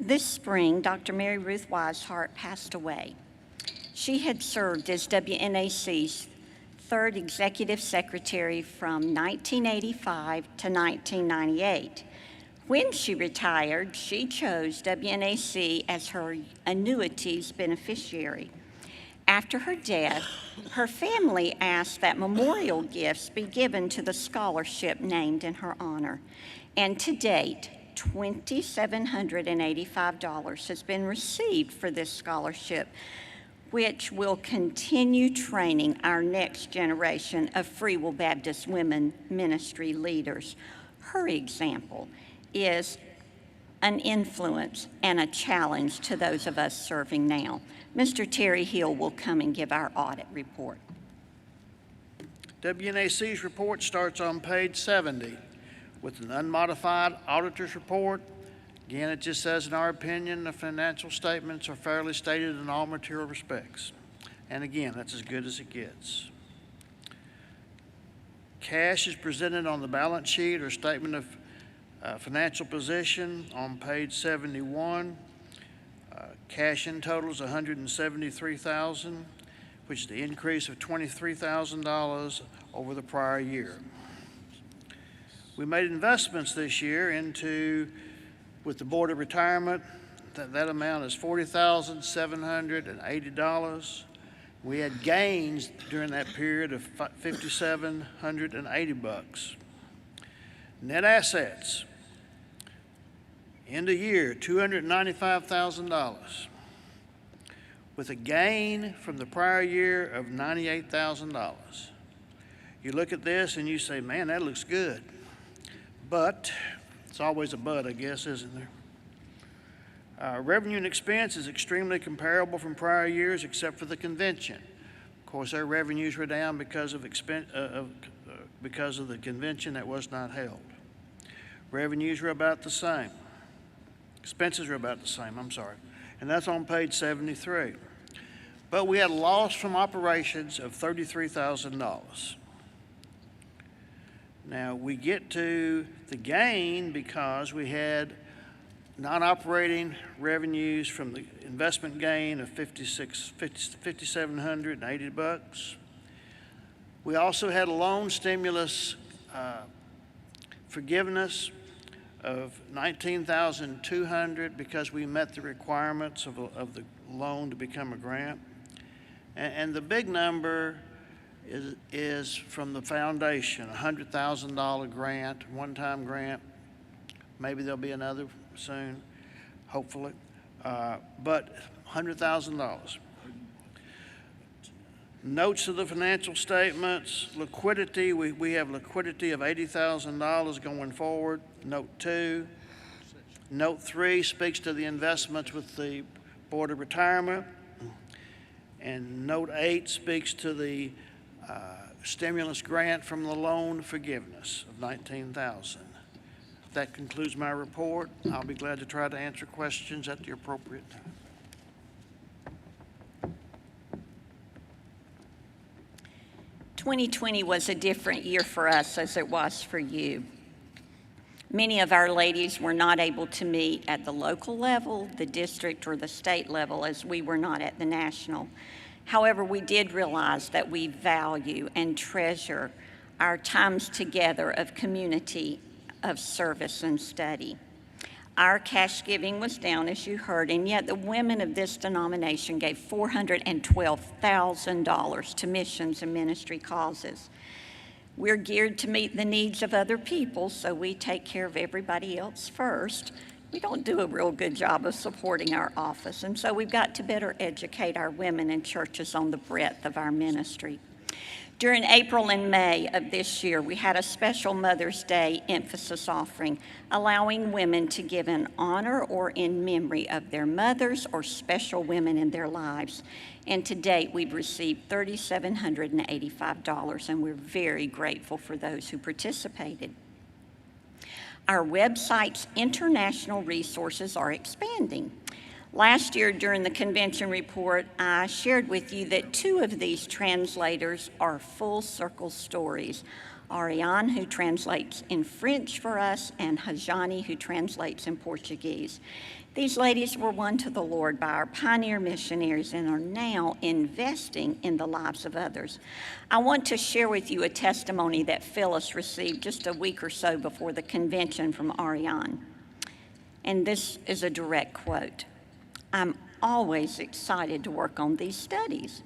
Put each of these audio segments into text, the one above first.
This spring, Dr. Mary Ruth Weishart passed away. She had served as WNAC's third executive secretary from 1985 to 1998. When she retired, she chose WNAC as her annuities beneficiary. After her death, her family asked that memorial gifts be given to the scholarship named in her honor. And to date, $2,785 has been received for this scholarship, which will continue training our next generation of Free Will Baptist women ministry leaders. Her example is an influence and a challenge to those of us serving now. Mr. Terry Hill will come and give our audit report. WNAC's report starts on page 70 with an unmodified auditor's report. Again, it just says, in our opinion, the financial statements are fairly stated in all material respects. And again, that's as good as it gets. Cash is presented on the balance sheet or statement of financial position on page 71. Cash in total is $173,000, which is the increase of $23,000 over the prior year. We made investments this year with the Board of Retirement. That amount is $40,780. We had gains during that period of $5,780. Net assets, end of year, $295,000, with a gain from the prior year of $98,000. You look at this and you say, man, that looks good. But, it's always a but, I guess, isn't there? Revenue and expense is extremely comparable from prior years except for the convention. Of course, our revenues were down because of the convention that was not held. Revenues were about the same. Expenses were about the same, and that's on page 73. But we had a loss from operations of $33,000. Now, we get to the gain because we had non-operating revenues from the investment gain of $5,780. We also had a loan stimulus forgiveness of $19,200 because we met the requirements of the loan to become a grant. And the big number is from the foundation, a $100,000 grant, one-time grant. Maybe there'll be another soon, hopefully, but $100,000. Notes of the financial statements, liquidity, we have liquidity of $80,000 going forward, note 2. Note 3 speaks to the investments with the Board of Retirement, and note 8 speaks to the stimulus grant from the loan forgiveness of $19,000. That concludes my report. I'll be glad to try to answer questions at the appropriate time. 2020 was a different year for us as it was for you. Many of our ladies were not able to meet at the local level, the district, or the state level, as we were not at the national. However, we did realize that we value and treasure our times together of community, of service and study. Our cash giving was down, as you heard, and yet the women of this denomination gave $412,000 to missions and ministry causes. We're geared to meet the needs of other people, so we take care of everybody else first. We don't do a real good job of supporting our office, and so we've got to better educate our women and churches on the breadth of our ministry. During April and May of this year, we had a special Mother's Day emphasis offering, allowing women to give in honor or in memory of their mothers or special women in their lives. And to date, we've received $3,785, and we're very grateful for those who participated. Our website's international resources are expanding. Last year during the convention report, I shared with you that 2 of these translators are full circle stories. Ariane, who translates in French for us, and Hajani, who translates in Portuguese. These ladies were won to the Lord by our pioneer missionaries and are now investing in the lives of others. I want to share with you a testimony that Phyllis received just a week or so before the convention from Ariane. And this is a direct quote. "I'm always excited to work on these studies.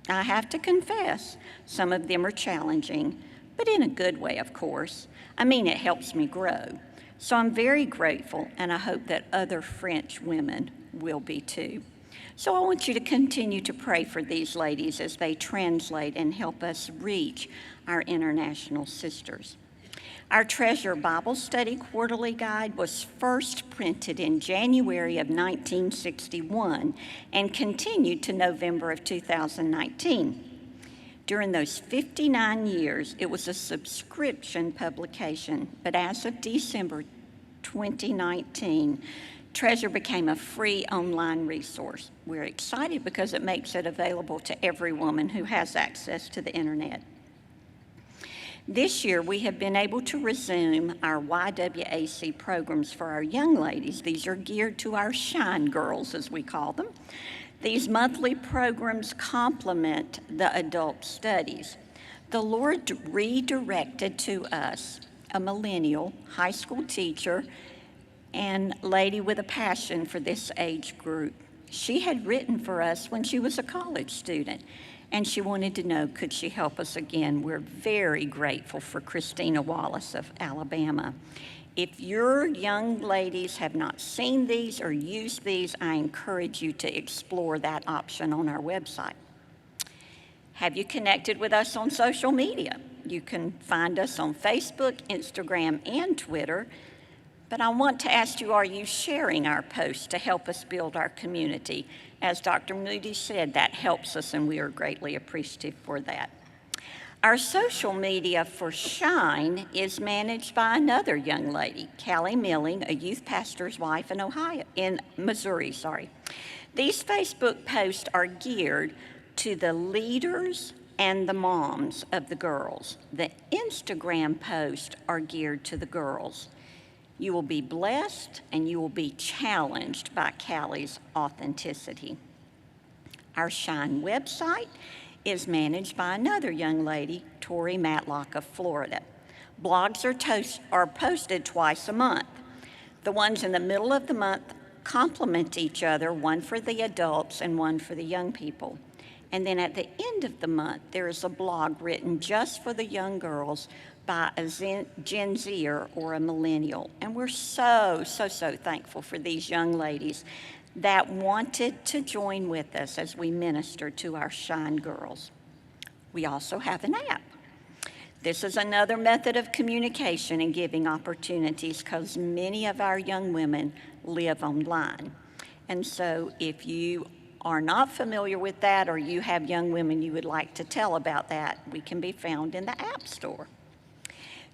I have to confess, some of them are challenging, but in a good way, of course. I mean, it helps me grow. So I'm very grateful, and I hope that other French women will be too." So I want you to continue to pray for these ladies as they translate and help us reach our international sisters. Our Treasure Bible Study Quarterly Guide was first printed in January of 1961 and continued to November of 2019. During those 59 years, it was a subscription publication, but as of December 2019, Treasure became a free online resource. We're excited because it makes it available to every woman who has access to the internet. This year, we have been able to resume our YWAC programs for our young ladies. These are geared to our Shine Girls, as we call them. These monthly programs complement the adult studies. The Lord redirected to us a millennial, high school teacher, and lady with a passion for this age group. She had written for us when she was a college student, and she wanted to know, could she help us again? We're very grateful for Christina Wallace of Alabama. If your young ladies have not seen these or used these, I encourage you to explore that option on our website. Have you connected with us on social media? You can find us on Facebook, Instagram, and Twitter. But I want to ask you, are you sharing our posts to help us build our community? As Dr. Moody said, that helps us, and we are greatly appreciative for that. Our social media for Shine is managed by another young lady, Callie Milling, a youth pastor's wife in Missouri. These Facebook posts are geared to the leaders and the moms of the girls. The Instagram posts are geared to the girls. You will be blessed and you will be challenged by Callie's authenticity. Our Shine website is managed by another young lady, Tori Matlock of Florida. Blogs are posted twice a month. The ones in the middle of the month complement each other, one for the adults and one for the young people. And then at the end of the month, there is a blog written just for the young girls by a Gen Zer or a millennial. And we're so thankful for these young ladies that wanted to join with us as we minister to our Shine girls. We also have an app. This is another method of communication and giving opportunities because many of our young women live online. And so if you are not familiar with that or you have young women you would like to tell about that, we can be found in the App Store.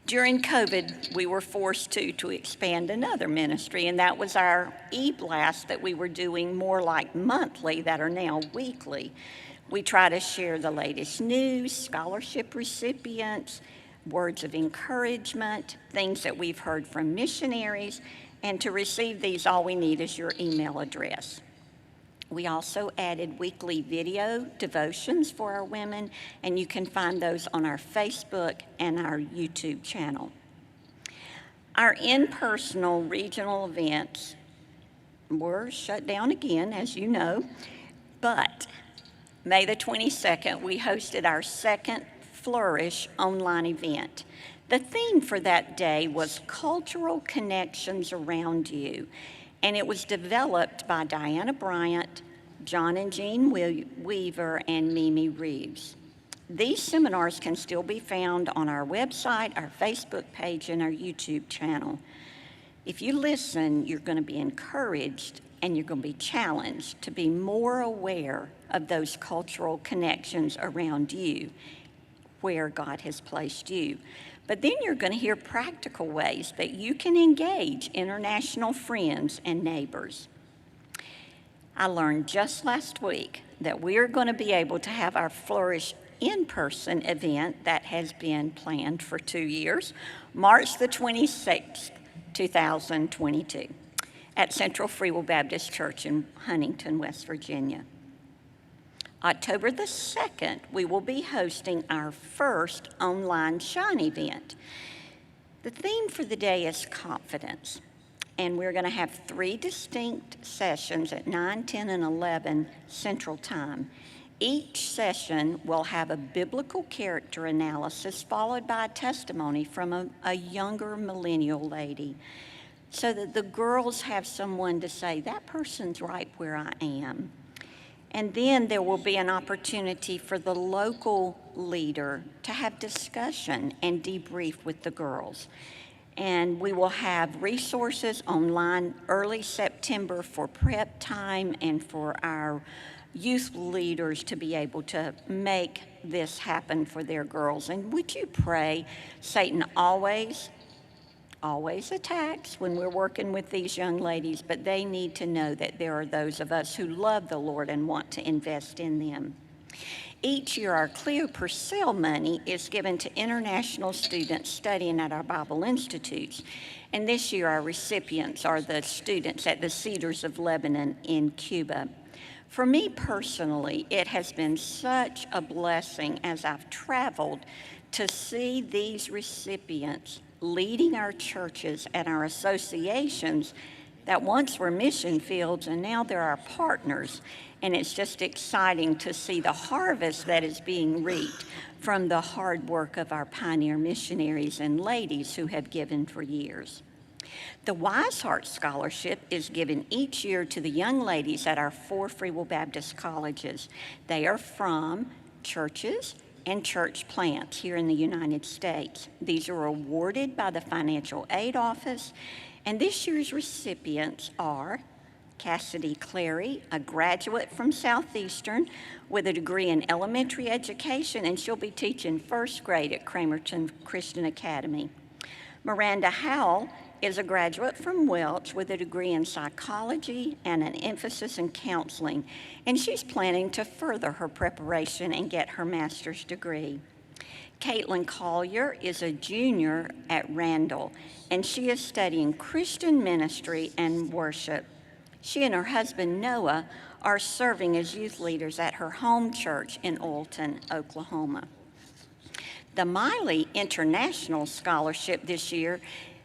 During COVID, we were forced to expand another ministry, and that was our e-blast that we were doing more like monthly that are now weekly. We try to share the latest news, scholarship recipients, words of encouragement, things that we've heard from missionaries, and to receive these, all we need is your email address. We also added weekly video devotions for our women, and you can find those on our Facebook and our YouTube channel. Our in-person regional events were shut down again, as you know, but May the 22nd, we hosted our second Flourish online event. The theme for that day was Cultural Connections Around You, and it was developed by Diana Bryant, John and Jean Weaver, and Mimi Reeves. These seminars can still be found on our website, our Facebook page, and our YouTube channel. If you listen, you're going to be encouraged and you're going to be challenged to be more aware of those cultural connections around you, where God has placed you. But then you're going to hear practical ways that you can engage international friends and neighbors. I learned just last week that we are going to be able to have our Flourish in-person event that has been planned for 2 years, March the 26th, 2022. at Central Free Will Baptist Church in Huntington, West Virginia. October the 2nd, we will be hosting our first online Shine event. The theme for the day is confidence, and we're going to have 3 distinct sessions at 9, 10, and 11 Central Time. Each session will have a biblical character analysis followed by a testimony from a younger millennial lady, so that the girls have someone to say, that person's right where I am. And then there will be an opportunity for the local leader to have discussion and debrief with the girls. And we will have resources online early September for prep time and for our youth leaders to be able to make this happen for their girls. And would you pray? Satan always attacks when we're working with these young ladies, but they need to know that there are those of us who love the Lord and want to invest in them. Each year, our Cleo Purcell money is given to international students studying at our Bible institutes. And this year, our recipients are the students at the Cedars of Lebanon in Cuba. For me personally, it has been such a blessing as I've traveled to see these recipients leading our churches and our associations that once were mission fields and now they're our partners. And it's just exciting to see the harvest that is being reaped from the hard work of our pioneer missionaries and ladies who have given for years. The Wise Heart Scholarship is given each year to the young ladies at our 4 Free Will Baptist colleges. They are from churches and church plants here in the United States. These are awarded by the Financial Aid Office, and this year's recipients are Cassidy Clary, a graduate from Southeastern with a degree in elementary education, and she'll be teaching first grade at Cramerton Christian Academy. Miranda Howell is a graduate from Welch with a degree in psychology and an emphasis in counseling, and she's planning to further her preparation and get her master's degree. Caitlin Collier is a junior at Randall, and she is studying Christian ministry and worship. She and her husband, Noah, are serving as youth leaders at her home church in Oilton, Oklahoma. The Miley International Scholarship this year,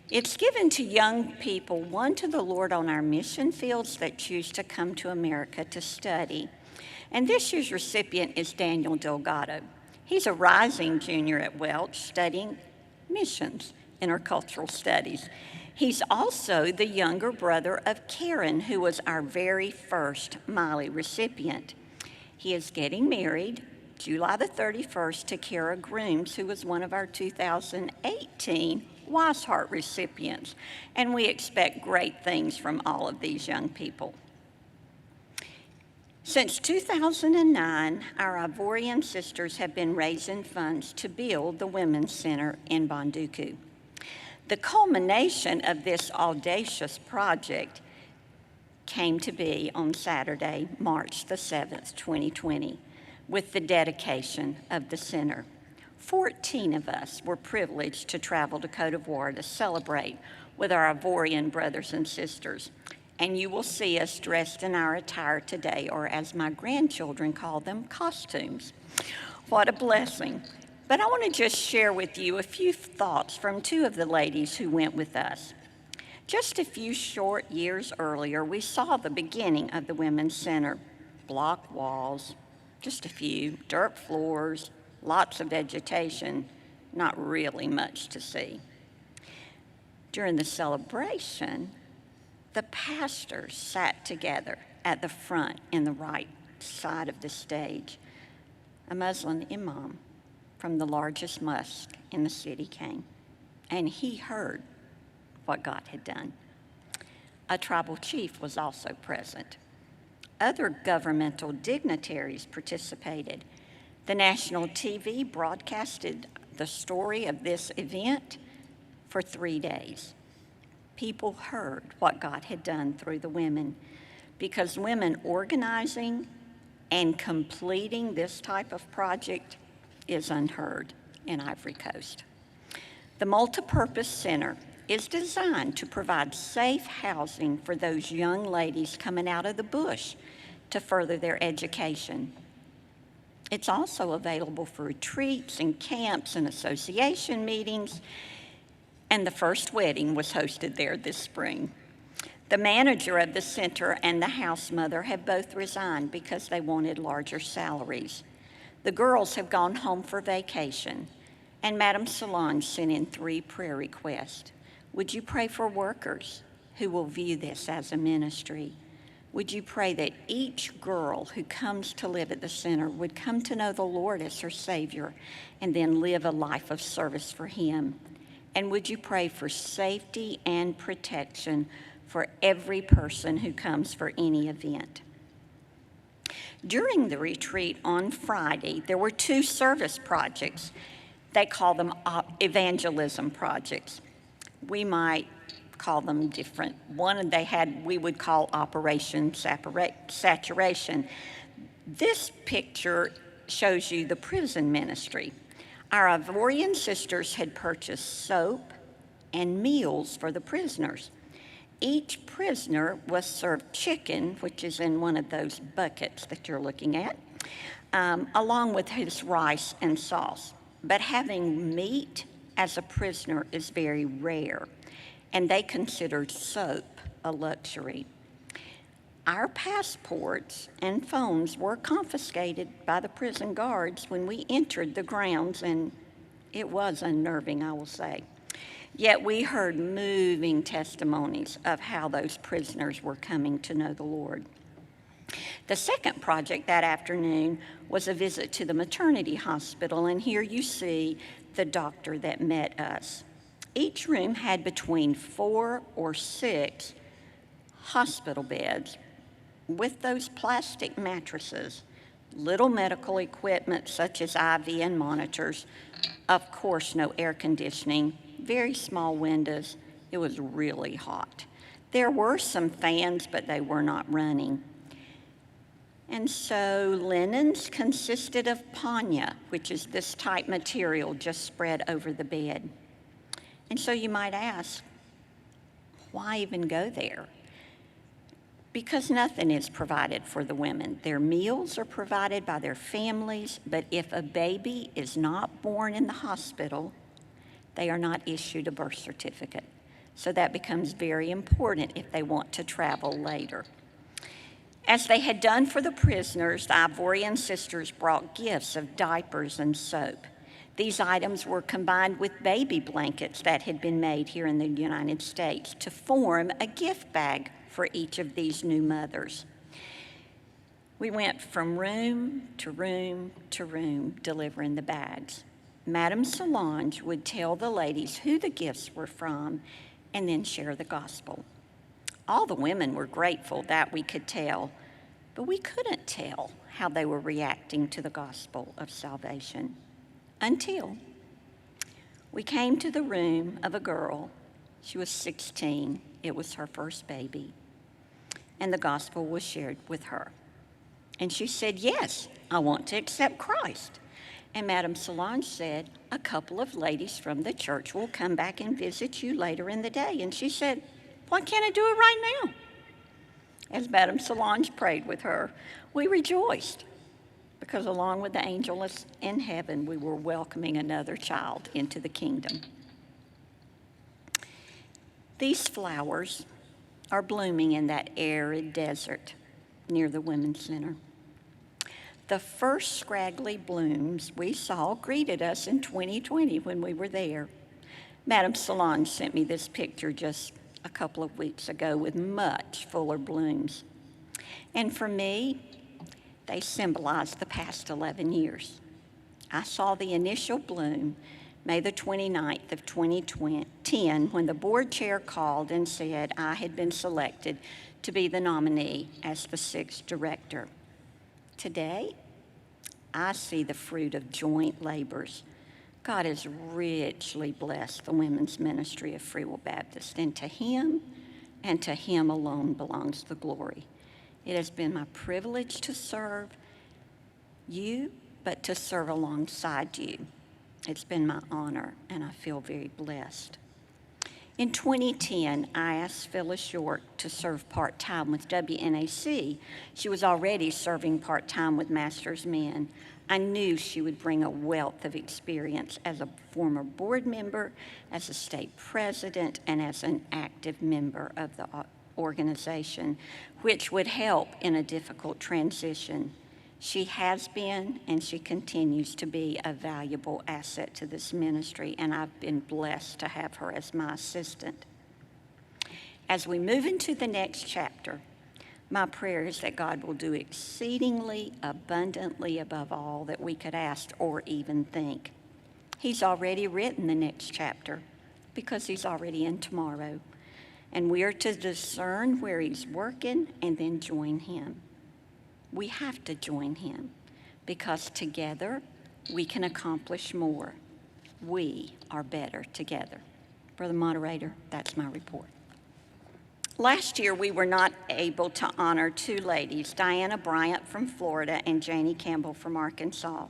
it's given to young people won to the Lord on our mission fields that choose to come to America to study. And this year's recipient is Daniel Delgado. He's a rising junior at Welch studying missions, intercultural studies. He's also the younger brother of Karen, who was our very first Miley recipient. He is getting married July the 31st to Kara Grooms, who was one of our 2018 Wise Heart recipients, and we expect great things from all of these young people. Since 2009, our Ivorian sisters have been raising funds to build the Women's Center in Bonduku. The culmination of this audacious project came to be on Saturday, March the 7th, 2020, with the dedication of the center. 14 of us were privileged to travel to Côte d'Ivoire to celebrate with our Ivorian brothers and sisters. And you will see us dressed in our attire today, or as my grandchildren call them, costumes. What a blessing. But I want to just share with you a few thoughts from 2 of the ladies who went with us. Just a few short years earlier, we saw the beginning of the Women's Center. Block walls, just a few, dirt floors, lots of vegetation, not really much to see. During the celebration, the pastors sat together at the front in the right side of the stage. A Muslim imam from the largest mosque in the city came, and he heard what God had done. A tribal chief was also present. Other governmental dignitaries participated. The national TV broadcasted the story of this event for 3 days. People heard what God had done through the women, because women organizing and completing this type of project is unheard in Ivory Coast. The Multipurpose Center is designed to provide safe housing for those young ladies coming out of the bush to further their education. It's also available for retreats and camps and association meetings, and the first wedding was hosted there this spring. The manager of the center and the house mother have both resigned because they wanted larger salaries. The girls have gone home for vacation, and Madame Solange sent in 3 prayer requests. Would you pray for workers who will view this as a ministry? Would you pray that each girl who comes to live at the center would come to know the Lord as her Savior and then live a life of service for Him? And would you pray for safety and protection for every person who comes for any event? During the retreat on Friday, there were 2 service projects. They call them evangelism projects. We might call them different. One we would call Operation Saturation. This picture shows you the prison ministry. Our Ivorian sisters had purchased soap and meals for the prisoners. Each prisoner was served chicken, which is in one of those buckets that you're looking at, along with his rice and sauce. But having meat as a prisoner is very rare, and they considered soap a luxury. Our passports and phones were confiscated by the prison guards when we entered the grounds, and it was unnerving, I will say. Yet we heard moving testimonies of how those prisoners were coming to know the Lord. The second project that afternoon was a visit to the maternity hospital, and here you see the doctor that met us. Each room had between 4 or 6 hospital beds with those plastic mattresses, little medical equipment such as IV and monitors, of course no air conditioning, very small windows. It was really hot. There were some fans, but they were not running. And so linens consisted of panya, which is this type material just spread over the bed. And so you might ask, why even go there? Because nothing is provided for the women. Their meals are provided by their families, but if a baby is not born in the hospital, they are not issued a birth certificate. So that becomes very important if they want to travel later. As they had done for the prisoners, the Ivorian sisters brought gifts of diapers and soap. These items were combined with baby blankets that had been made here in the United States to form a gift bag for each of these new mothers. We went from room to room to room delivering the bags. Madame Solange would tell the ladies who the gifts were from and then share the gospel. All the women were grateful, that we could tell, but we couldn't tell how they were reacting to the gospel of salvation until we came to the room of a girl. She was 16. It was her first baby, and the gospel was shared with her. And she said, "Yes, I want to accept Christ." And Madame Solange said, "A couple of ladies from the church will come back and visit you later in the day." And she said, "Why can't I do it right now?" As Madame Solange prayed with her, we rejoiced because along with the angels in heaven, we were welcoming another child into the kingdom. These flowers are blooming in that arid desert near the Women's Center. The first scraggly blooms we saw greeted us in 2020 when we were there. Madame Solange sent me this picture just a couple of weeks ago with much fuller blooms. And for me, they symbolize the past 11 years. I saw the initial bloom May the 29th of 2010 when the board chair called and said I had been selected to be the nominee as the 6th director. Today, I see the fruit of joint labors. God has richly blessed the women's ministry of Free Will Baptist, and to Him alone belongs the glory. It has been my privilege to serve you, but to serve alongside you. It's been my honor, and I feel very blessed. In 2010, I asked Phyllis York to serve part-time with WNAC. She was already serving part-time with Masters Men. I knew she would bring a wealth of experience as a former board member, as a state president, and as an active member of the organization, which would help in a difficult transition. She has been and she continues to be a valuable asset to this ministry, and I've been blessed to have her as my assistant. As we move into the next chapter, my prayer is that God will do exceedingly abundantly above all that we could ask or even think. He's already written the next chapter because he's already in tomorrow. And we are to discern where he's working and then join him. We have to join him because together we can accomplish more. We are better together. Brother Moderator, that's my report. Last year, we were not able to honor two ladies, Diana Bryant from Florida and Janie Campbell from Arkansas.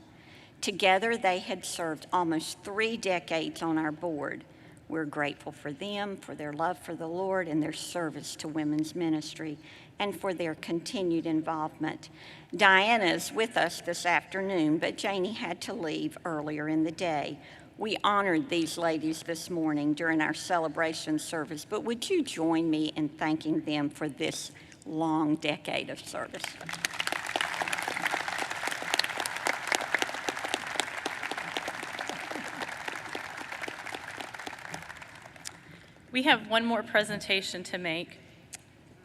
Together, they had served almost 3 decades on our board. We're grateful for them, for their love for the Lord and their service to women's ministry, and for their continued involvement. Diana is with us this afternoon, but Janie had to leave earlier in the day. We honored these ladies this morning during our celebration service, but would you join me in thanking them for this long decade of service? We have one more presentation to make.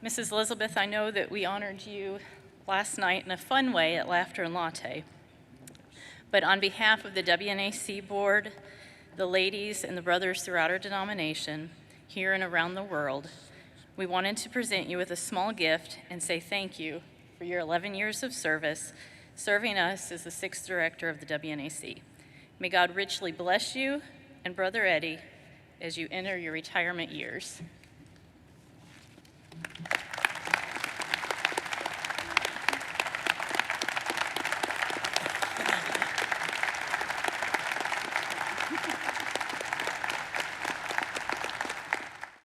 Mrs. Elizabeth, I know that we honored you last night in a fun way at Laughter and Latte. But on behalf of the WNAC board, the ladies and the brothers throughout our denomination, here and around the world, we wanted to present you with a small gift and say thank you for your 11 years of service, serving us as the 6th director of the WNAC. May God richly bless you and Brother Eddie as you enter your retirement years.